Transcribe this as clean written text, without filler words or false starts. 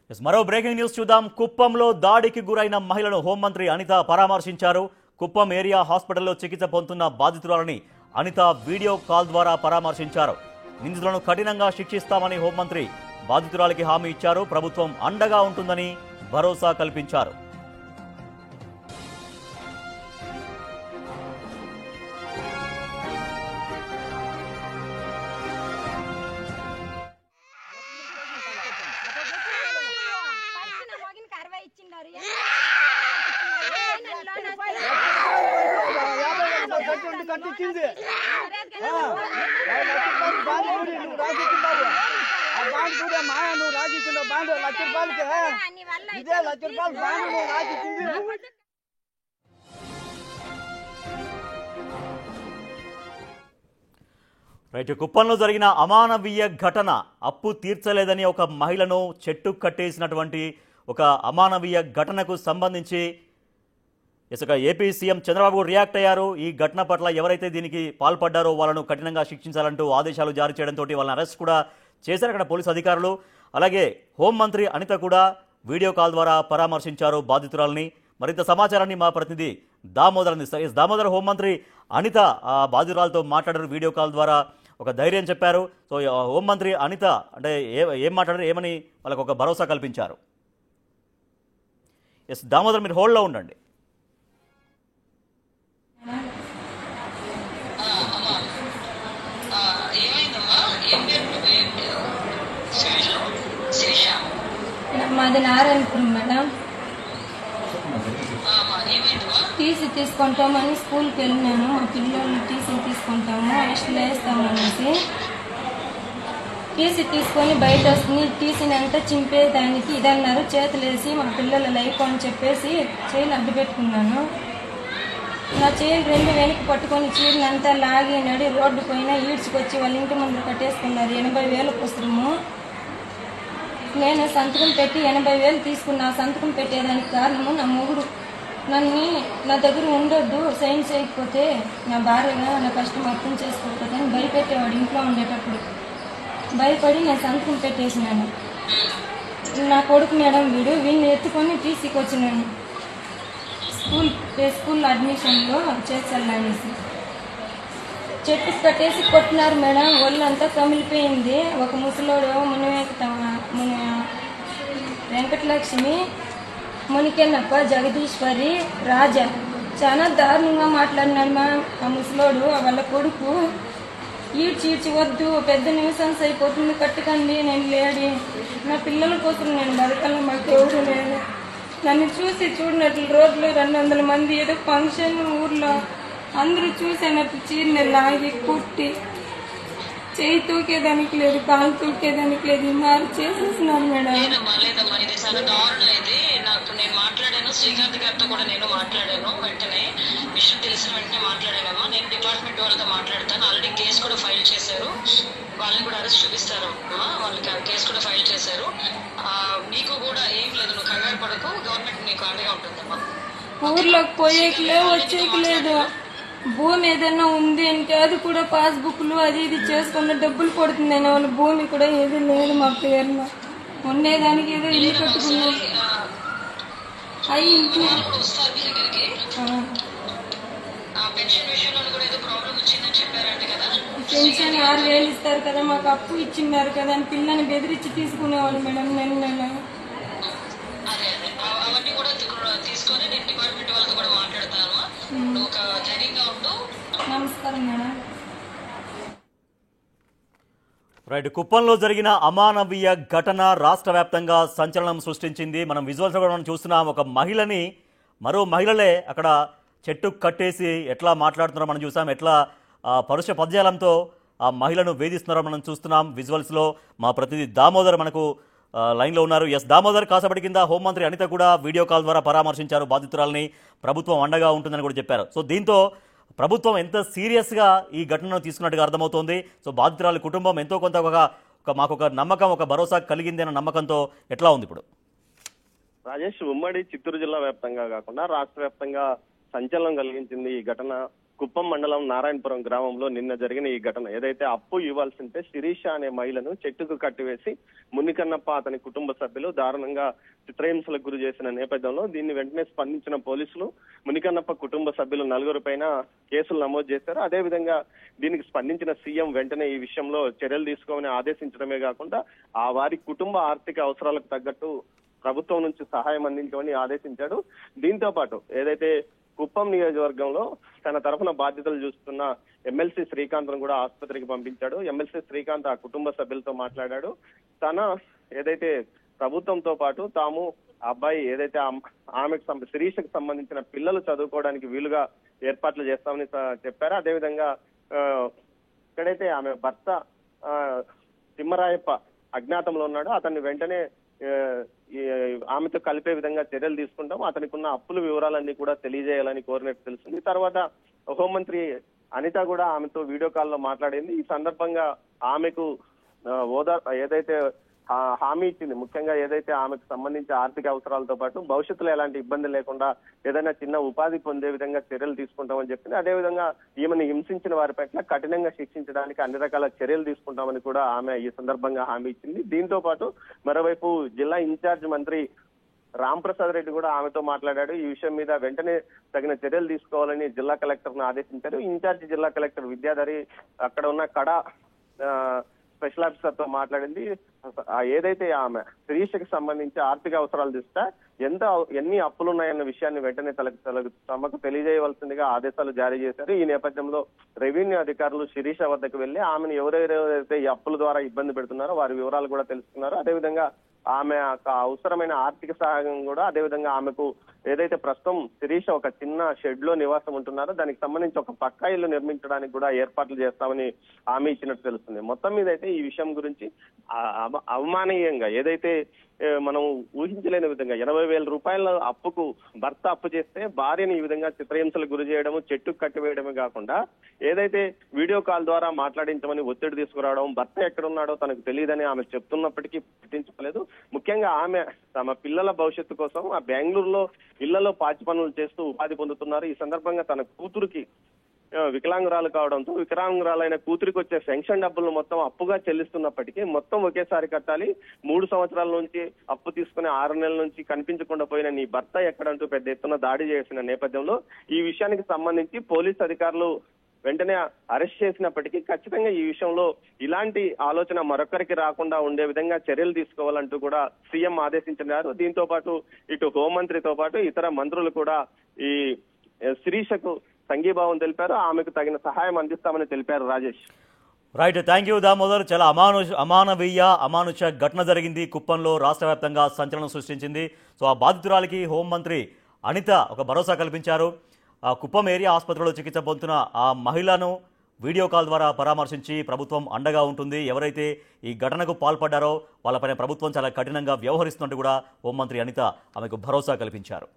మరో breaking news చూద్దాం. కుప్పంలో దాడికి గురైన మహిళను హోంమంత్రి అనిత పరామర్శించారు. కుప్పం ఏరియా హాస్పిటల్లో చికిత్స పొందుతున్న బాధితురాలని అనిత వీడియో కాల్ ద్వారా పరామర్శించారు. నిందితులను కఠినంగా శిక్షిస్తామని హోంమంత్రి బాధితురాలికి హామీ ఇచ్చారు. ప్రభుత్వం అండగా ఉంటుందని భరోసా కల్పించారు. రైట్, కుప్పంలో జరిగిన అమానవీయ ఘటన, అప్పు తీర్చలేదని ఒక మహిళను చెట్టు కట్టేసినటువంటి ఒక అమానవీయ ఘటనకు సంబంధించి ఏపీ సీఎం చంద్రబాబు రియాక్ట్ అయ్యారు. ఈ ఘటన పట్ల ఎవరైతే దీనికి పాల్పడ్డారో వాళ్ళను కఠినంగా శిక్షించాలంటూ ఆదేశాలు జారీ చేయడంతో వాళ్ళని అరెస్ట్ కూడా చేశారు అక్కడ పోలీసు అధికారులు. అలాగే హోంమంత్రి అనిత కూడా వీడియో కాల్ ద్వారా పరామర్శించారు బాధితురాలని. మరింత సమాచారాన్ని మా ప్రతినిధి దామోదర్ అందిస్తారు. దామోదర్, హోంమంత్రి అనిత బాధితురాలతో మాట్లాడారు వీడియో కాల్ ద్వారా, ఒక ధైర్యం చెప్పారు. సో హోంమంత్రి అనిత అంటే ఏం మాట్లాడారు, ఏమని వాళ్ళకు ఒక భరోసా కల్పించారు? దామోదర్, మీరు హోల్డ్లో ఉండండి. మాది నారాయణపురం మేడం. టీసీ తీసుకుంటామని స్కూల్కి వెళ్ళినాను. మా పిల్లలు టీసీ తీసుకుంటాము, ఎస్ట్లు వేస్తామనేసి టీసీ తీసుకొని బయట వస్తుంది. టీసీని అంతా చింపేదానికి ఇదన్నారు. చేతులు వేసి మా పిల్లల లైఫ్ అని చెప్పేసి చైలు అడ్డు పెట్టుకున్నాను. నా చైలు రెండు వెనక్కి పట్టుకొని చీరనంతా లాగి నడి రోడ్డు పైన ఈడ్చుకొచ్చి వాళ్ళ ఇంటి ముందు కట్టేసుకున్నారు. 80,000 పుస్తకము. నేను సంతకం పెట్టి 80,000 తీసుకున్నా. సంతకం పెట్టేదానికి కారణము నా మొగుడు నన్ను నా దగ్గర ఉండొద్దు, సైన్ చేయకపోతే నా భార్యగా నా కష్టం అర్థం చేసుకోకపోతే అని భయపెట్టేవాడు. ఇంట్లో ఉండేటప్పుడు భయపడి నేను సంతకం పెట్టేసినాను. నా కొడుకు మేడం వీడిని ఎత్తుకొని టీసీకి వచ్చినాను. స్కూల్లో అడ్మిషన్లో చేర్చాలనేసి చెట్టు కట్టేసి కొట్టినారు మేడం. ఒళ్ళంతా కమిలిపోయింది. ఒక ముసలోడు ముని వెంకటలక్ష్మి, మునికెన్నప్ప, జగదీశ్వరి, రాజా చాలా దారుణంగా మాట్లాడినాడు మా ఆ ముసలోడు. వాళ్ళ కొడుకు ఈడ్చి వద్దు, పెద్ద న్యూసెన్స్ అయిపోతుంది, కట్టుకండి, నేను లేడి, నా పిల్లల కోసం నేను బతకాల, మాకు ఎవరు లేదు. నన్ను చూసి చూడనట్లు రోడ్లో 200 మంది ఏదో ఫంక్షన్ ఊర్లో అందరూ చూసేనట్టు చీరని లాగి కుట్టి చేయి తూకేదానికి లేదు, కాలు తూకేదానికి లేదు, మారు చేసేసినారు మేడం. నేను మాట్లాడాను, శ్రీకాంత్ గారితో కూడా నేను మాట్లాడాను. వెంటనే విషయం తెలిసిన వెంటనే మాట్లాడానమ్మా. నేను డిపార్ట్మెంట్ వాళ్ళతో మాట్లాడతాను. ఆల్రెడీ కేసు కూడా ఫైల్ చేశారు. వాళ్ళని కూడా అరెస్ట్ చూపిస్తారు అమ్మా. వాళ్ళకి కేసు కూడా ఫైల్ చేశారు. నీకు కూడా ఏం లేదు, నువ్వు కంగారు పడకు, గవర్నమెంట్ నీకు అండగా ఉంటుందమ్మా. ఊర్లోకి పోయేకి వచ్చేకి లేదు. భూమి ఏదైనా ఉంది అంటే అది కూడా పాస్బుక్లు అది ఇది చేసుకున్న డబ్బులు పడుతుంది. వాళ్ళ భూమి కూడా ఏది లేదు మా పేరులో. ఉండేదానికి ఏదో ఇల్లు కట్టుకున్నాం. పెన్షన్ 6,000 ఇస్తారు కదా, మాకు అప్పు ఇచ్చిన్నారు కదా అని పిల్లని బెదిరించి తీసుకునేవాళ్ళు మేడం. నెల నమస్కారం మేడం. రైట్, కుప్పంలో జరిగిన అమానవీయ ఘటన రాష్ట్ర వ్యాప్తంగా సంచలనం సృష్టించింది. మనం విజువల్స్ కూడా మనం చూస్తున్నాం. ఒక మహిళని మరో మహిళలే అక్కడ చెట్టు కట్టేసి ఎట్లా మాట్లాడుతున్నారో మనం చూసాం. ఎట్లా పరుష పద్యాలంతో ఆ మహిళను వేధిస్తున్నారో మనం చూస్తున్నాం విజువల్స్లో. మా ప్రతినిధి దామోదర్ మనకు లైన్లో ఉన్నారు. దామోదర్, కాసేపటి కింద హోంమంత్రి అనిత కూడా వీడియో కాల్ ద్వారా పరామర్శించారు బాధితురాలని. ప్రభుత్వం అండగా ఉంటుందని కూడా చెప్పారు. సో దీంతో ప్రభుత్వం ఎంత సీరియస్గా ఈ ఘటనను తీసుకున్నట్టుగా అర్థమవుతోంది. సో బాధితురాలి కుటుంబం ఎంతో కొంత మాకు ఒక నమ్మకం, ఒక భరోసా కలిగింది అన్న నమ్మకంతో ఎట్లా ఉంది ఇప్పుడు? రాజేష్, ఉమ్మడి చిత్తూరు జిల్లా వ్యాప్తంగా కాకుండా రాష్ట్ర వ్యాప్తంగా సంచలనం కలిగించింది ఈ ఘటన. కుప్పం మండలం నారాయణపురం గ్రామంలో నిన్న జరిగిన ఈ ఘటన. ఏదైతే అప్పు ఇవ్వాల్సింటే శిరీష అనే మహిళను చెట్టుకు కట్టివేసి మునికన్నప్ప అతని కుటుంబ సభ్యులు దారుణంగా చిత్రహింసలకు గురి చేసిన నేపథ్యంలో దీన్ని వెంటనే స్పందించిన పోలీసులు మునికన్నప్ప కుటుంబ సభ్యులు 4 పైన కేసులు నమోదు చేశారు. అదేవిధంగా దీనికి స్పందించిన సీఎం వెంటనే ఈ విషయంలో చర్యలు తీసుకోమని ఆదేశించడమే కాకుండా ఆ వారి కుటుంబ ఆర్థిక అవసరాలకు తగ్గట్టు ప్రభుత్వం నుంచి సహాయం అందించమని ఆదేశించాడు. దీంతో పాటు ఏదైతే కుప్పం నియోజకవర్గంలో తన తరఫున బాధ్యతలు చూస్తున్న ఎమ్మెల్సీ శ్రీకాంత్ను కూడా ఆసుపత్రికి పంపించాడు. ఎమ్మెల్సీ శ్రీకాంత్ ఆ కుటుంబ సభ్యులతో మాట్లాడాడు. తన ఏదైతే ప్రభుత్వంతో పాటు తాము అబ్బాయి ఏదైతే ఆమెకు శిరీషకు సంబంధించిన పిల్లలు చదువుకోవడానికి వీలుగా ఏర్పాట్లు చేస్తామని చెప్పారు. అదేవిధంగా ఎక్కడైతే ఆమె భర్త తిమ్మరాయప్ప అజ్ఞాతంలో ఉన్నాడో అతన్ని వెంటనే ఆమెతో కలిపే విధంగా చర్యలు తీసుకుంటాం, అతనికి ఉన్న అప్పుల వివరాలన్నీ కూడా తెలియజేయాలని కోరినట్టు తెలిసింది. తర్వాత హోంమంత్రి అనిత కూడా ఆమెతో వీడియో కాల్లో మాట్లాడింది. ఈ సందర్భంగా ఆమెకు ఏదైతే హామీ ఇచ్చింది, ముఖ్యంగా ఏదైతే ఆమెకు సంబంధించి ఆర్థిక అవసరాలతో పాటు భవిష్యత్తులో ఎలాంటి ఇబ్బంది లేకుండా ఏదైనా చిన్న ఉపాధి పొందే విధంగా చర్యలు తీసుకుంటామని చెప్పింది. అదేవిధంగా ఈమెను హింసించిన వారి పట్ల కఠినంగా శిక్షించడానికి అన్ని రకాల చర్యలు తీసుకుంటామని కూడా ఆమె ఈ సందర్భంగా హామీ ఇచ్చింది. దీంతో పాటు మరోవైపు జిల్లా ఇన్ఛార్జ్ మంత్రి రాంప్రసాద్ రెడ్డి కూడా ఆమెతో మాట్లాడాడు. ఈ విషయం మీద వెంటనే తగిన చర్యలు తీసుకోవాలని జిల్లా కలెక్టర్ ను ఆదేశించారు. ఇన్ఛార్జ్ జిల్లా కలెక్టర్ విద్యాధరి అక్కడ ఉన్న కడా స్పెషల్ ఆఫీసర్ తో మాట్లాడింది. ఏదైతే ఆమె శిరీషకు సంబంధించి ఆర్థిక అవసరాలు చూస్తే ఎన్ని అప్పులు ఉన్నాయన్న విషయాన్ని వెంటనే తమకు తెలియజేయవలసిందిగా ఆదేశాలు జారీ చేశారు. ఈ నేపథ్యంలో రెవెన్యూ అధికారులు శిరీష వద్దకు వెళ్లి ఆమెను ఎవరెవరైతే ఈ అప్పుల ద్వారా ఇబ్బంది పెడుతున్నారో వారి వివరాలు కూడా తెలుసుకున్నారు. అదేవిధంగా ఆమె అవసరమైన ఆర్థిక సహాయం కూడా, అదేవిధంగా ఆమెకు ఏదైతే ప్రస్తుతం శిరీష ఒక చిన్న షెడ్ లో నివాసం ఉంటున్నారో దానికి సంబంధించి ఒక పక్కా ఇల్లు నిర్మించడానికి కూడా ఏర్పాట్లు చేస్తామని హామీ ఇచ్చినట్టు తెలుస్తుంది. మొత్తం మీద అయితే ఈ విషయం గురించి అవమానీయంగా ఏదైతే మనం ఊహించలేని విధంగా 80,000 రూపాయల అప్పుకు భర్త అప్పు చేస్తే భార్యని ఈ విధంగా చిత్రహింసలకు గురి చేయడము, చెట్టుకు కట్టివేయడమే కాకుండా ఏదైతే వీడియో కాల్ ద్వారా మాట్లాడించమని ఒత్తిడి తీసుకురావడం, భర్త ఎక్కడున్నాడో తనకు తెలియదని ఆమె చెప్తున్నప్పటికీ పట్టించుకోలేదు. ముఖ్యంగా ఆమె తమ పిల్లల భవిష్యత్తు కోసం ఆ బెంగళూరులో ఇళ్లలో పాచి పనులు చేస్తూ ఉపాధి పొందుతున్నారు. ఈ సందర్భంగా తన కూతురికి వికలాంగురాలు కావడంతో వికలాంగురాలైన కూతురికి వచ్చే పెన్షన్ డబ్బులను మొత్తం అప్పుగా చెల్లిస్తున్నప్పటికీ మొత్తం ఒకేసారి కట్టాలి, 3 సంవత్సరాల నుంచి అప్పు తీసుకుని 6 నెలల నుంచి కనిపించకుండా పోయిన నీ భర్త ఎక్కడంటూ పెద్ద ఎత్తున దాడి చేసిన నేపథ్యంలో ఈ విషయానికి సంబంధించి పోలీస్ అధికారులు వెంటనే అరెస్ట్ చేసినప్పటికీ ఖచ్చితంగా ఈ విషయంలో ఇలాంటి ఆలోచన మరొకరికి రాకుండా ఉండే విధంగా చర్యలు తీసుకోవాలంటూ కూడా సీఎం ఆదేశించారు. దీంతో పాటు ఇటు హోంమంత్రితో పాటు ఇతర మంత్రులు కూడా ఈ శిరీషకు సంఘీభావం తెలిపారు, ఆమెకు తగిన సహాయం అందిస్తామని తెలిపారు. Rajesh. Right, thank you Damodar. చాలా అమానుష ఘటన జరిగింది కుప్పంలో, రాష్ట్ర వ్యాప్తంగా సంచలనం సృష్టించింది. సో ఆ బాధితురాలికి హోంమంత్రి అనిత ఒక భరోసా కల్పించారు. ఆ కుప్పం ఏరియా ఆసుపత్రిలో చికిత్స పొందుతున్న ఆ మహిళను వీడియో కాల్ ద్వారా పరామర్శించి ప్రభుత్వం అండగా ఉంటుంది, ఎవరైతే ఈ ఘటనకు పాల్పడ్డారో వాళ్ళపైన ప్రభుత్వం చాలా కఠినంగా వ్యవహరిస్తున్నట్టు కూడా హోంమంత్రి అనిత ఆమెకు భరోసా కల్పించారు.